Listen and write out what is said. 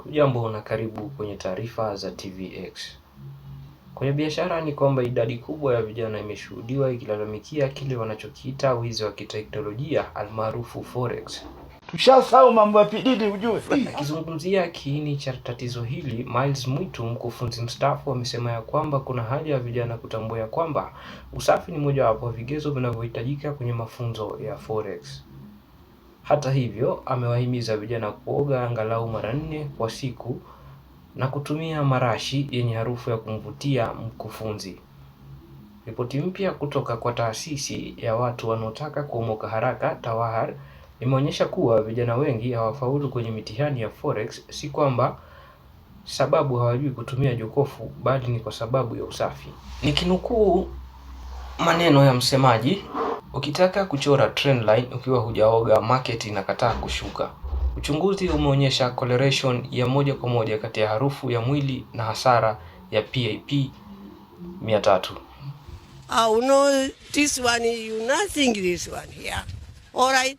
Hujambo na karibu kwenye taarifa za TVX. Kwenye biashara ni kwamba idadi kubwa ya vijana imeshuhudiwa ikilalamikia kile wanachokiita wizi wa kiteknolojia almaarufu forex. Tushasahau mambo ya pididi ujue. Akizungumzia kiini cha tatizo hili, Miles Mwitu, mkufunzi mstaafu, amesema ya kwamba kuna haja ya vijana kutambua ya kwamba usafi ni mojawapo vigezo vinavyohitajika kwenye mafunzo ya forex. Hata hivyo, amewahimiza vijana kuoga angalau mara 4 kwa siku na kutumia marashi yenye harufu ya kumvutia mkufunzi. Ripoti mpya kutoka kwa taasisi ya watu wanaotaka kuomoka haraka TAWAHAR imeonyesha kuwa vijana wengi hawafaulu kwenye mitihani ya forex, si kwamba sababu hawajui kutumia jokofu, bali ni kwa sababu ya usafi. Nikinukuu maneno ya msemaji, ukitaka kuchora trend line ukiwa hujaoga, market inakataa kushuka. Uchunguzi umeonyesha correlation ya moja kwa moja kati ya harufu ya mwili na hasara ya PAP 300. Oh no, this one you nothing this one here. All right.